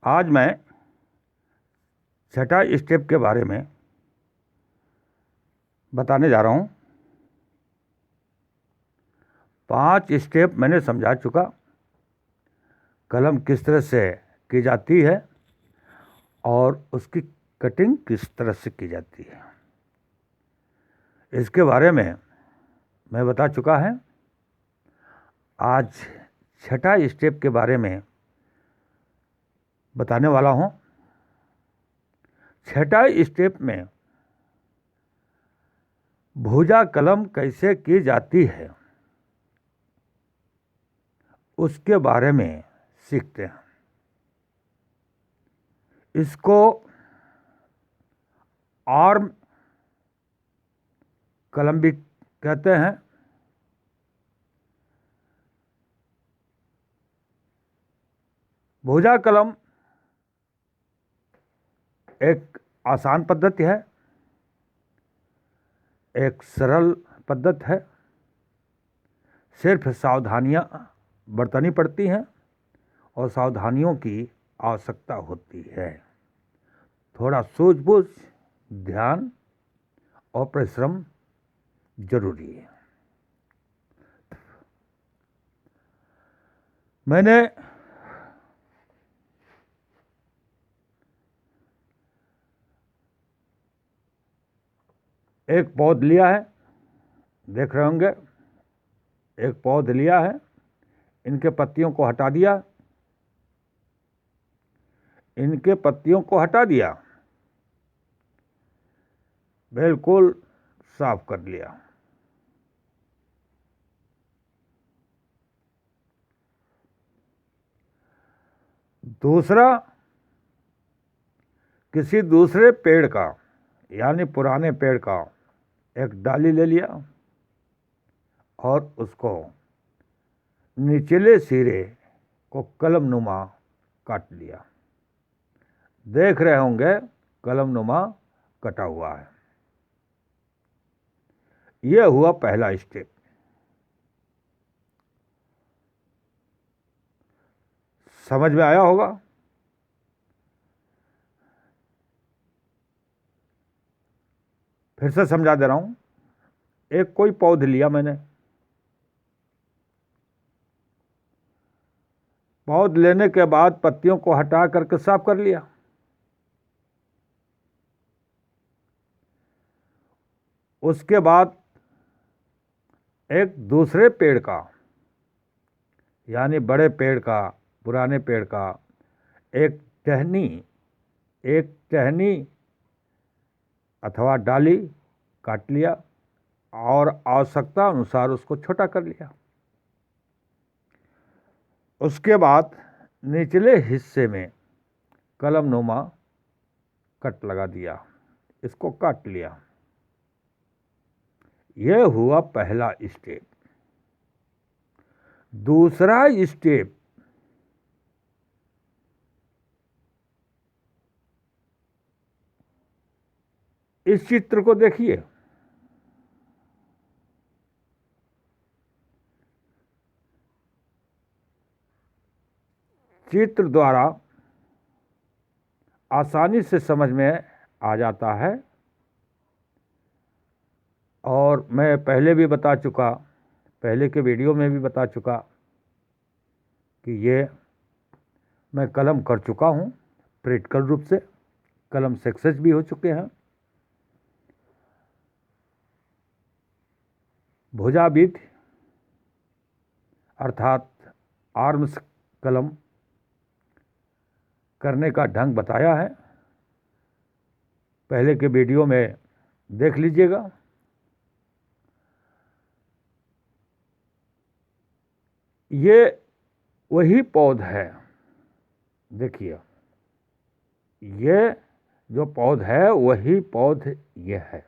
आज मैं छठा स्टेप के बारे में बताने जा रहा हूँ। 5 स्टेप मैंने समझा चुका, कलम किस तरह से की जाती है और उसकी कटिंग किस तरह से की जाती है, इसके बारे में मैं बता चुका है। आज छठा स्टेप के बारे में बताने वाला हूँ। छठा स्टेप में भुजा कलम कैसे की जाती है उसके बारे में सीखते हैं। इसको आर्म कलम भी कहते हैं। भुजा कलम एक आसान पद्धति है, एक सरल पद्धति है। सिर्फ सावधानियां बरतनी पड़ती हैं और सावधानियों की आवश्यकता होती है। थोड़ा सूझबूझ, ध्यान और परिश्रम जरूरी है। मैंने एक पौध लिया है, देख रहे होंगे। एक पौध लिया है, इनके पत्तियों को हटा दिया, इनके पत्तियों को हटा दिया, बिल्कुल साफ कर लिया। दूसरा, किसी दूसरे पेड़ का यानी पुराने पेड़ का एक डाली ले लिया और उसको निचले सिरे को कलमनुमा काट लिया। देख रहे होंगे कलमनुमा कटा हुआ है। यह हुआ पहला स्टेप। समझ में आया होगा। फिर से समझा दे रहा हूं। एक कोई पौध लिया मैंने, पौध लेने के बाद पत्तियों को हटा करके साफ कर लिया। उसके बाद एक दूसरे पेड़ का यानी बड़े पेड़ का, पुराने पेड़ का एक टहनी अथवा डाली काट लिया और आवश्यकता अनुसार उसको छोटा कर लिया। उसके बाद निचले हिस्से में कलमनुमा कट लगा दिया, इसको काट लिया। यह हुआ पहला स्टेप। दूसरा स्टेप, इस चित्र को देखिए। चित्र द्वारा आसानी से समझ में आ जाता है और मैं पहले भी बता चुका, पहले के वीडियो में भी बता चुका कि ये मैं कलम कर चुका हूँ प्रैक्टिकल रूप से। कलम सक्सेस भी हो चुके हैं। भुजाविद अर्थात आर्म्स कलम करने का ढंग बताया है, पहले के वीडियो में देख लीजिएगा। ये वही पौध है, देखिए ये जो पौध है वही पौध ये है,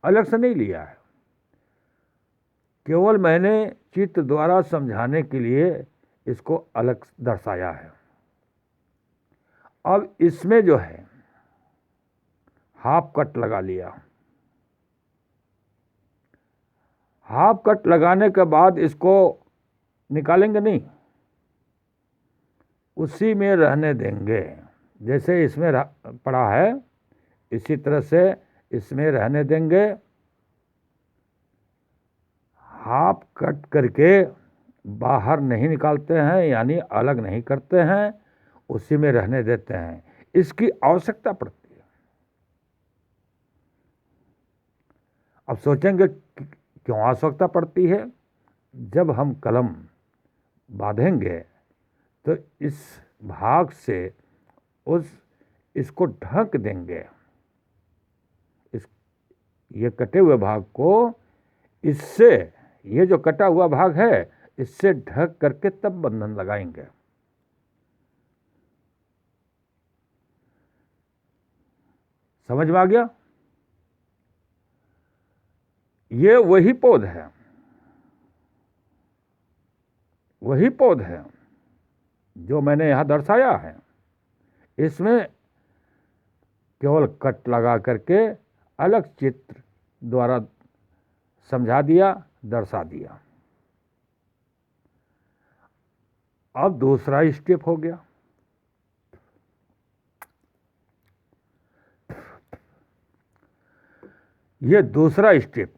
अलग से नहीं लिया है। केवल मैंने चित्र द्वारा समझाने के लिए इसको अलग दर्शाया है। अब इसमें जो है हाफ कट लगा लिया। हाफ कट लगाने के बाद इसको निकालेंगे नहीं, उसी में रहने देंगे। जैसे इसमें पड़ा है इसी तरह से इसमें रहने देंगे। हाफ कट करके बाहर नहीं निकालते हैं, यानी अलग नहीं करते हैं, उसी में रहने देते हैं। इसकी आवश्यकता पड़ती है। अब सोचेंगे क्यों आवश्यकता पड़ती है। जब हम कलम बांधेंगे तो इस भाग से इसको ढक देंगे। ये कटे हुए भाग को इससे, ये जो कटा हुआ भाग है इससे ढक करके तब बंधन लगाएंगे। समझ में आ गया? ये वही पौध है, वही पौध है जो मैंने यहां दर्शाया है। इसमें केवल कट लगा करके अलग चित्र द्वारा समझा दिया, दर्शा दिया। अब दूसरा स्टेप हो गया। ये दूसरा स्टेप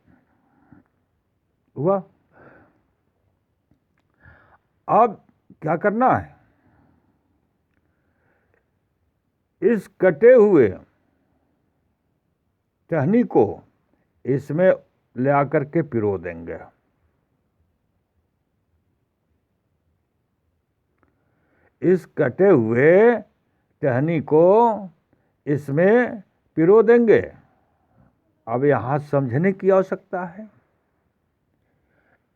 हुआ। अब क्या करना है, इस कटे हुए टहनी को इसमें ले आकर के पिरो देंगे। इस कटे हुए टहनी को इसमें पिरो देंगे। अब यहाँ समझने की आवश्यकता है,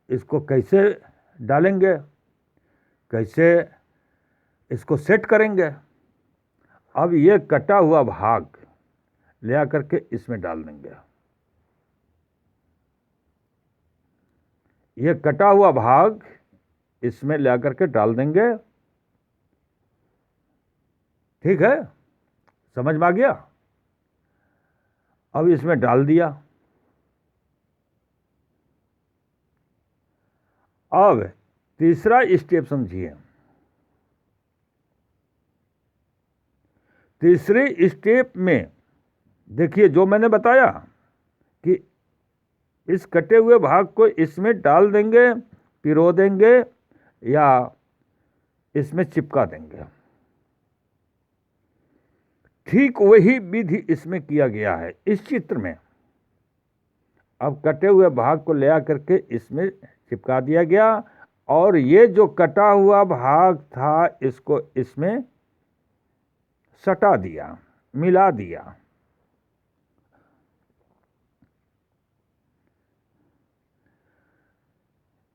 इसको कैसे डालेंगे, कैसे इसको सेट करेंगे। अब ये कटा हुआ भाग ले आकर के इसमें डाल देंगे। ये कटा हुआ भाग इसमें ले आकर के डाल देंगे। ठीक है, समझ में आ गया? अब इसमें डाल दिया। अब तीसरा स्टेप समझिए। तीसरे स्टेप में देखिए, जो मैंने बताया कि इस कटे हुए भाग को इसमें डाल देंगे, पिरो देंगे या इसमें चिपका देंगे। ठीक वही विधि इसमें किया गया है इस चित्र में। अब कटे हुए भाग को ले आकर के इसमें चिपका दिया गया और ये जो कटा हुआ भाग था इसको इसमें सटा दिया, मिला दिया।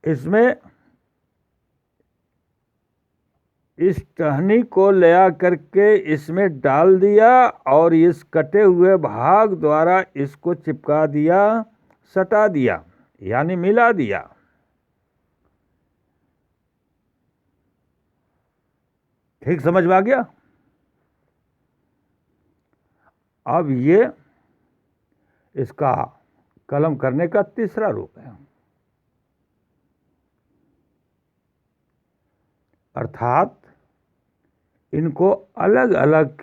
इसमें इस टहनी को ले आकर के इसमें डाल दिया और इस कटे हुए भाग द्वारा इसको चिपका दिया, सटा दिया, यानी मिला दिया। ठीक समझ में आ गया? अब ये इसका कलम करने का तीसरा रूप है। अर्थात इनको अलग अलग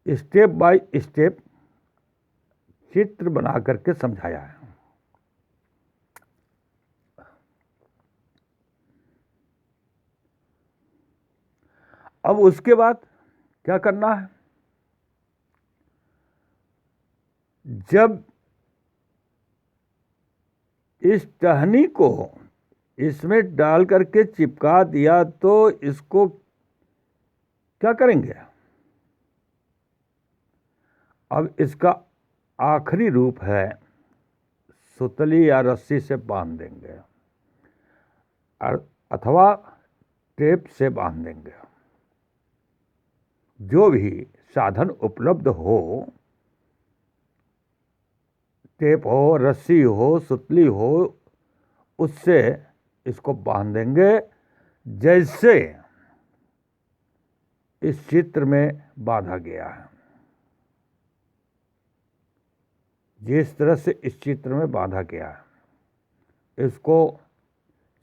स्टेप बाय स्टेप चित्र बना करके समझाया है। अब उसके बाद क्या करना है, जब इस टहनी को इसमें डाल करके चिपका दिया तो इसको क्या करेंगे, अब इसका आखिरी रूप है सुतली या रस्सी से बांध देंगे अथवा टेप से बांध देंगे। जो भी साधन उपलब्ध हो, टेप हो, रस्सी हो, सुतली हो, उससे इसको बांध देंगे जैसे इस चित्र में बांधा गया है। जिस तरह से इस चित्र में बांधा गया है, इसको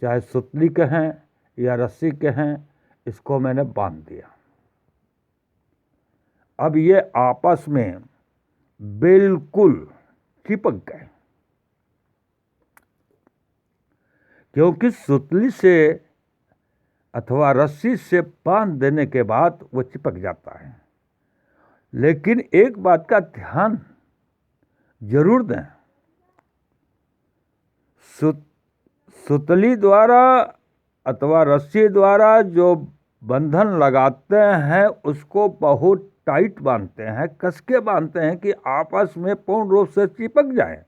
चाहे सुतली कहें या रस्सी कहें इसको मैंने बांध दिया। अब ये आपस में बिल्कुल चिपक गए, क्योंकि सुतली से अथवा रस्सी से बांध देने के बाद वो चिपक जाता है। लेकिन एक बात का ध्यान जरूर दें, सुतली द्वारा अथवा रस्सी द्वारा जो बंधन लगाते हैं उसको बहुत टाइट बांधते हैं, कसके बांधते हैं कि आपस में पूर्ण रूप से चिपक जाए,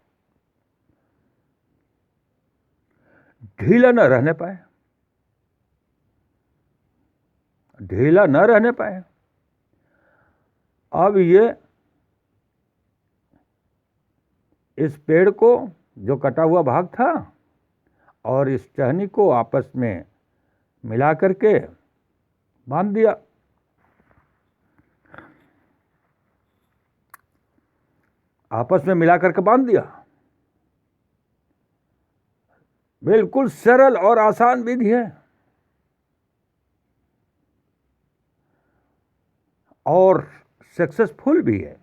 ढीला न रहने पाए, ढीला न रहने पाए। अब ये इस पेड़ को, जो कटा हुआ भाग था, और इस टहनी को आपस में मिला करके बांध दिया। आपस में मिला करके बांध दिया। बिल्कुल सरल और आसान विधि है, और सक्सेसफुल भी है।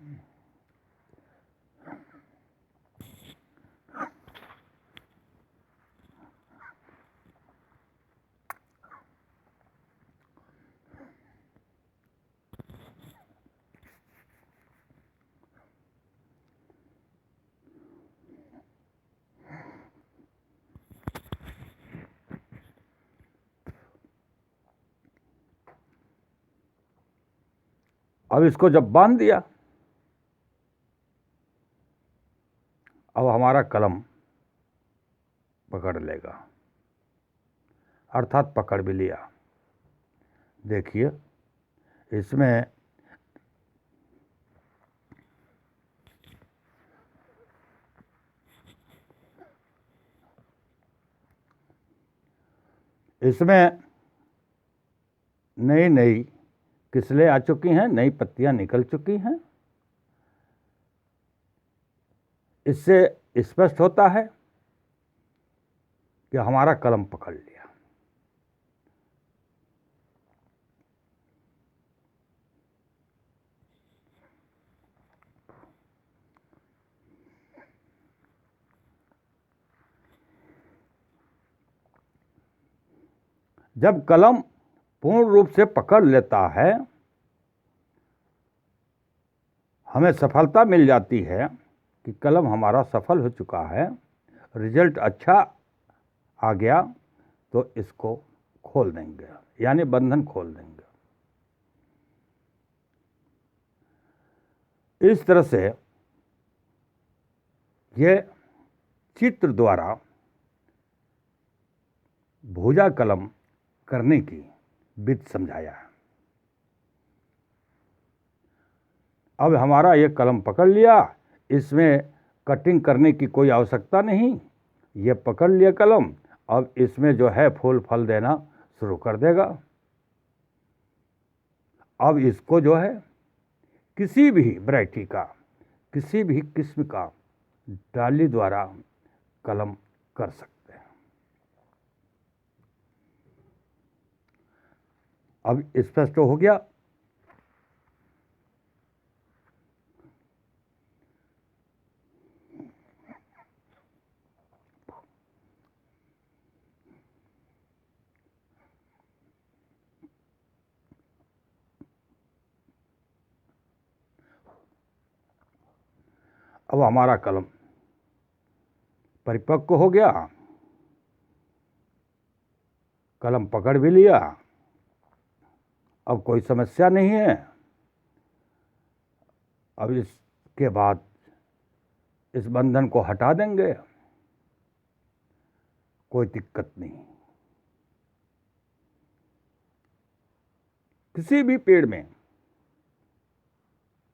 अब इसको जब बांध दिया, अब हमारा कलम पकड़ लेगा, अर्थात पकड़ भी लिया। देखिए इसमें नई नई किस्लें आ चुकी हैं, नई पत्तियां निकल चुकी हैं। इससे स्पष्ट होता है कि हमारा कलम पकड़ लिया। जब कलम पूर्ण रूप से पकड़ लेता है, हमें सफलता मिल जाती है कि कलम हमारा सफल हो चुका है, रिजल्ट अच्छा आ गया, तो इसको खोल देंगे, यानी बंधन खोल देंगे। इस तरह से ये चित्र द्वारा भुजा कलम करने की विधि समझाया है। अब हमारा ये कलम पकड़ लिया, इसमें कटिंग करने की कोई आवश्यकता नहीं। ये पकड़ लिया कलम, अब इसमें जो है फूल फल देना शुरू कर देगा। अब इसको जो है किसी भी वैरायटी का, किसी भी किस्म का डाली द्वारा कलम कर सकते हैं। अब स्पष्ट हो गया। अब हमारा कलम परिपक्व हो गया, कलम पकड़ भी लिया, अब कोई समस्या नहीं है। अब इसके बाद इस बंधन को हटा देंगे, कोई दिक्कत नहीं। किसी भी पेड़ में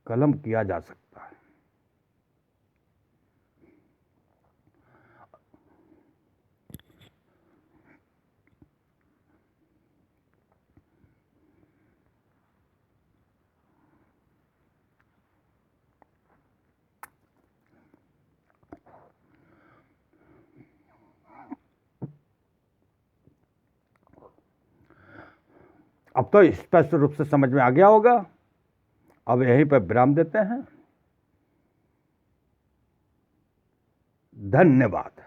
कलम किया जा सकता है। अब तो स्पष्ट रूप से समझ में आ गया होगा। अब यहीं पर विराम देते हैं। धन्यवाद।